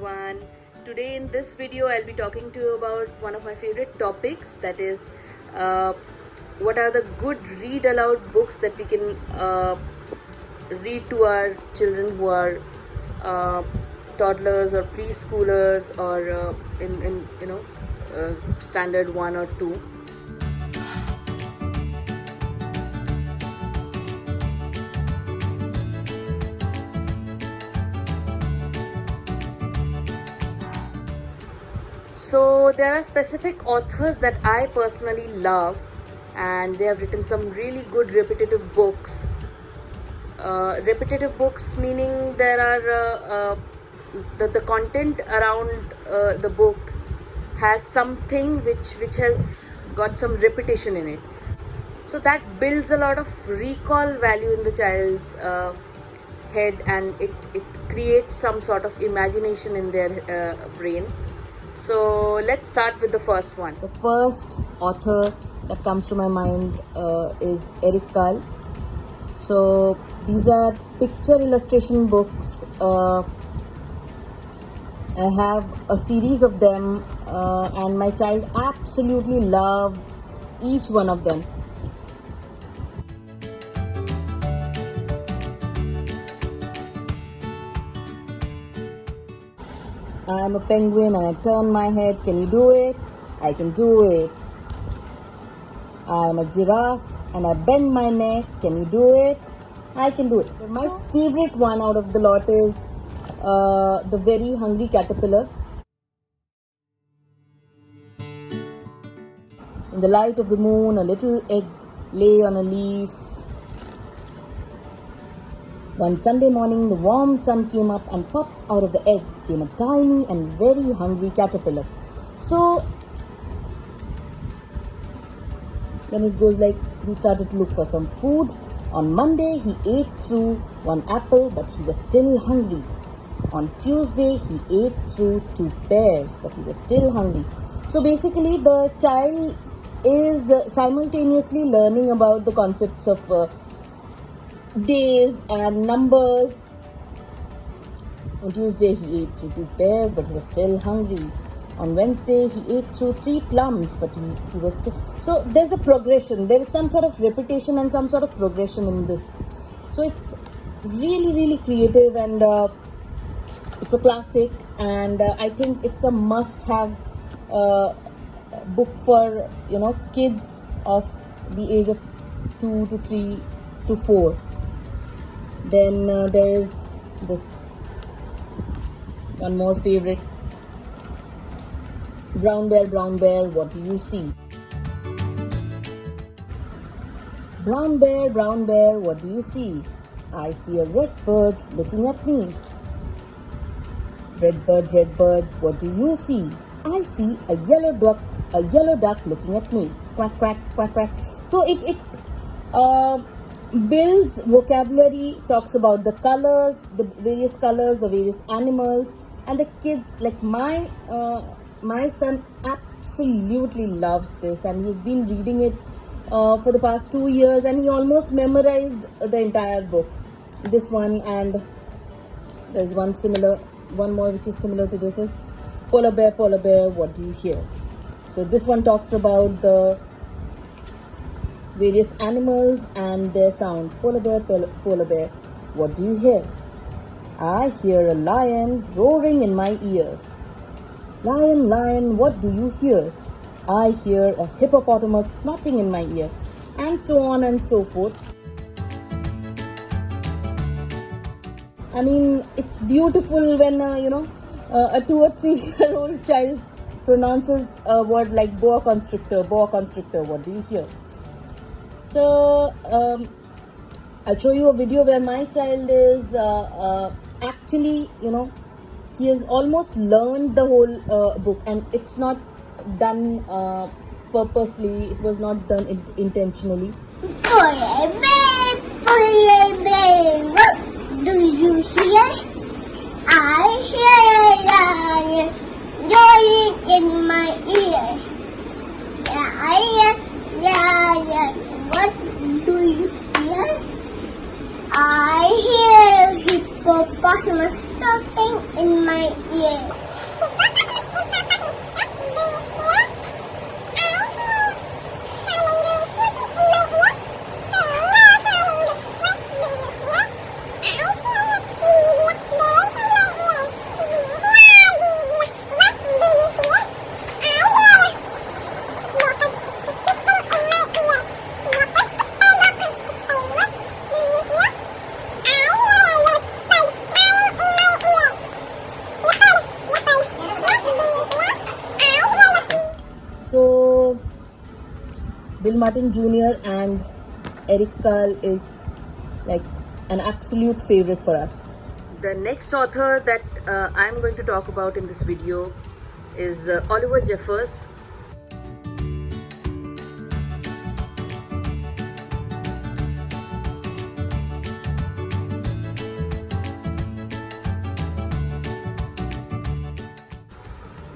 everyone. Today in this video I'll be talking to you about one of my favorite topics, that is what are the good read aloud books that we can read to our children who are toddlers or preschoolers or in standard 1 or 2. So there are specific authors that I personally love, and they have written some really good repetitive books. Repetitive books meaning there are the content around the book has something which has got some repetition in it. So that builds a lot of recall value in the child's head, and it creates some sort of imagination in their brain. So let's start with the first one. The first author that comes to my mind is Eric Carle. So these are picture illustration books. I have a series of them, and my child absolutely loves each one of them. I'm a penguin and I turn my head. Can you do it? I can do it. I'm a giraffe and I bend my neck. Can you do it? I can do it. My favorite one out of the lot is The Very Hungry Caterpillar. In the light of the moon, a little egg lay on a leaf. One Sunday morning, the warm sun came up, and pop out of the egg came a tiny and very hungry caterpillar. So then it goes like, he started to look for some food. On Monday, he ate through one apple, but he was still hungry. On Tuesday, he ate through 2 pears, but he was still hungry. So basically, the child is simultaneously learning about the concepts of days and numbers. On Tuesday he ate through 2 pears, but he was still hungry. On Wednesday he ate through 3 plums, but he was still... So there's a progression, there is some sort of repetition and some sort of progression in this. So it's really creative, and it's a classic, and I think it's a must-have book for kids of the age of 2 to 3 to 4. Then there is this one more favorite, Brown Bear, What Do You See? Brown Bear, what do you see? I see a red bird looking at me. Red bird, what do you see? I see a yellow duck looking at me. Quack, quack, quack, quack. So it builds vocabulary, talks about the colors, the various animals, and the kids, like my son absolutely loves this, and he's been reading it for the past 2 years, and he almost memorized the entire book. This one, and there's one more which is similar to this, is Polar Bear, what do you hear? So this one talks about the various animals and their sounds. Polar Bear, what do you hear? I hear a lion roaring in my ear. Lion, what do you hear? I hear a hippopotamus snorting in my ear. And so on and so forth. I mean, it's beautiful when a 2 or 3 year old child pronounces a word like boa constrictor, what do you hear? So I'll show you a video where my child is actually, he has almost learned the whole book, and it's not done purposely, it was not done intentionally. Polar bear, what do you hear? I hear a lion roaring in my ear. Lion, what do you hear? I hear a hippopotamus talking in my ear. So Bill Martin Jr. and Eric Carle is like an absolute favorite for us. The next author that I'm going to talk about in this video is Oliver Jeffers.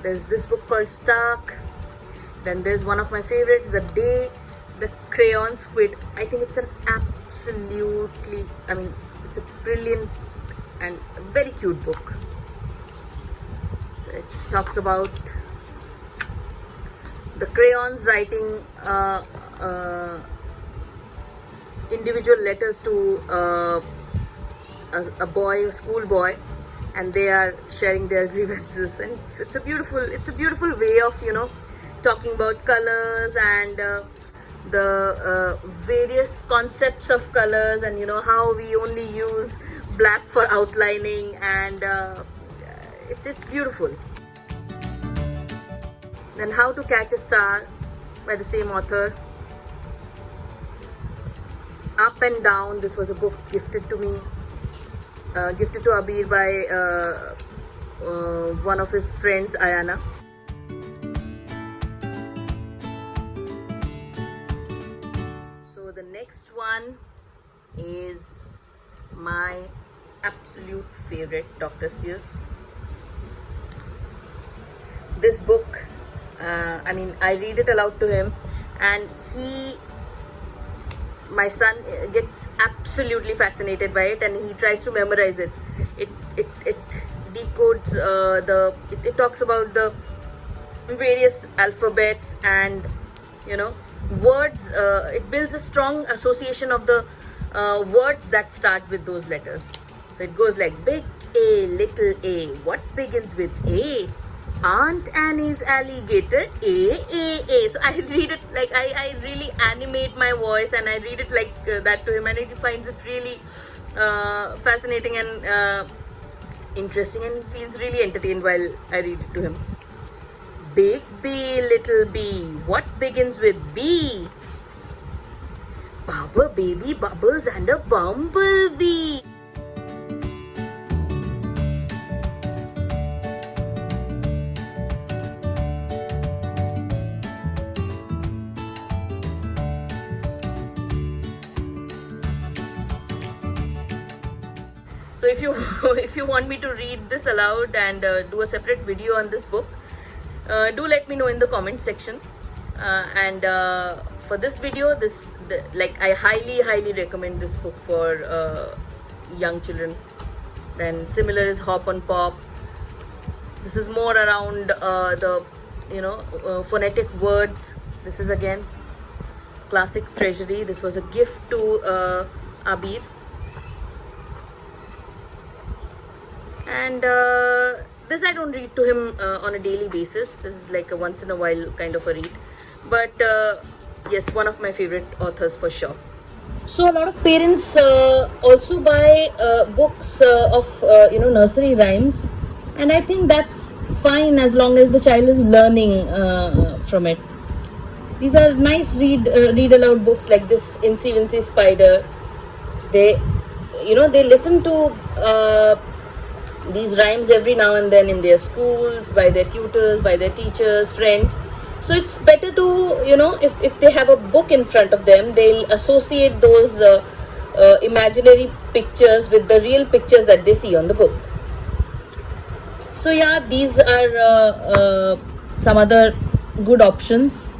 There's this book called Stark. Then there's one of my favorites, The Day the Crayons Quit. I think it's an absolutely, it's a brilliant and very cute book. So it talks about the crayons writing individual letters to a boy, a school boy, and they are sharing their grievances. And it's a beautiful way of talking about colors and the various concepts of colors, and how we only use black for outlining, and it's beautiful. Then How to Catch a Star by the same author. Up and Down, this was a book gifted to me, gifted to Aabeer by one of his friends, Ayana. So the next one is my absolute favorite, Dr. Seuss. This book, I read it aloud to him, and my son gets absolutely fascinated by it, and he tries to memorize it. It decodes it talks about the various alphabets and words. It builds a strong association of the words that start with those letters. So it goes like big A, little a. What begins with A? Aunt Annie's alligator, A. So I read it like I really animate my voice, and I read it like that to him, and he finds it really fascinating and interesting, and he feels really entertained while I read it to him. Big B, little b. What begins with B? Baba, baby, bubbles, and a bumblebee. So if you want me to read this aloud and do a separate video on this book, do let me know in the comment section. And for this video, I highly recommend this book for young children. Then similar is Hop on Pop. This is more around the phonetic words. This is again classic treasury. This was a gift to Aabeer. And this I don't read to him on a daily basis. This is like a once in a while kind of a read. But yes, one of my favorite authors for sure. So a lot of parents also buy books of nursery rhymes, and I think that's fine as long as the child is learning from it. These are nice read aloud books like this Incy Wincy Spider. They listen to these rhymes every now and then in their schools, by their tutors, by their teachers, friends. So it's better to, if they have a book in front of them, they'll associate those imaginary pictures with the real pictures that they see on the book. So yeah, these are some other good options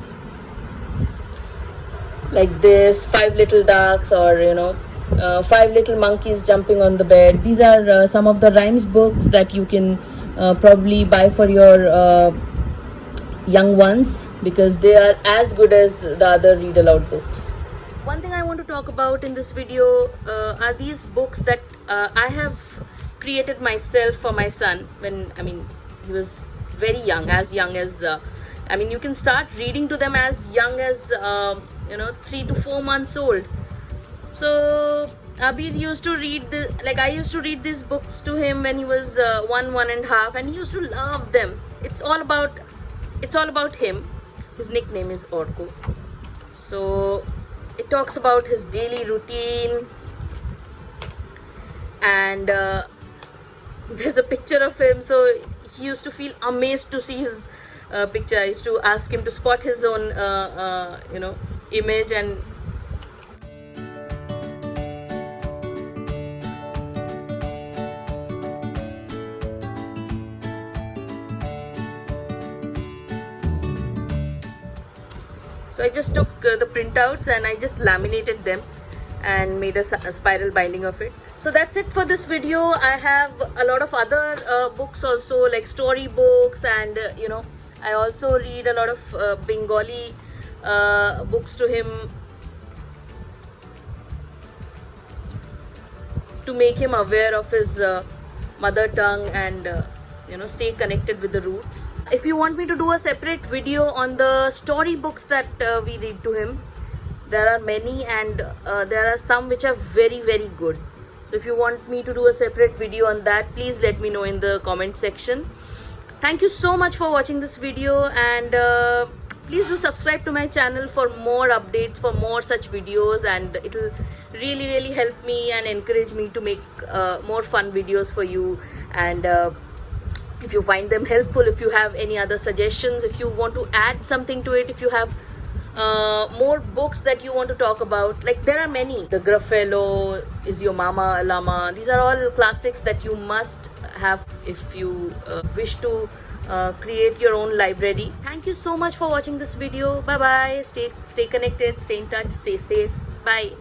like this, Five Little Ducks, or Five Little Monkeys Jumping on the Bed. These are some of the rhymes books that you can probably buy for your young ones, because they are as good as the other read aloud books. One thing I want to talk about in this video are these books that I have created myself for my son when, he was very young, as you can start reading to them as young as 3 to 4 months old. So Aabeer used to read I used to read these books to him when he was 1.5, and he used to love them. It's all about him. His nickname is Orko. So it talks about his daily routine, and there's a picture of him, so he used to feel amazed to see his picture. I used to ask him to spot his own image, and so I just took the printouts and I just laminated them and made a spiral binding of it. So that's it for this video. I have a lot of other books also, like story books, and I also read a lot of Bengali books to him to make him aware of his mother tongue and stay connected with the roots. If you want me to do a separate video on the story books that we read to him, there are many, and there are some which are very, very good. So if you want me to do a separate video on that, please let me know in the comment section. Thank you so much for watching this video, and please do subscribe to my channel for more updates, for more such videos, and it will really, really help me and encourage me to make more fun videos for you. And if you find them helpful, if you have any other suggestions, if you want to add something to it, if you have more books that you want to talk about, like there are many. The Gruffalo, Is Your Mama a Llama? These are all classics that you must have if you wish to create your own library. Thank you so much for watching this video. Bye bye. Stay connected, stay in touch, stay safe. Bye.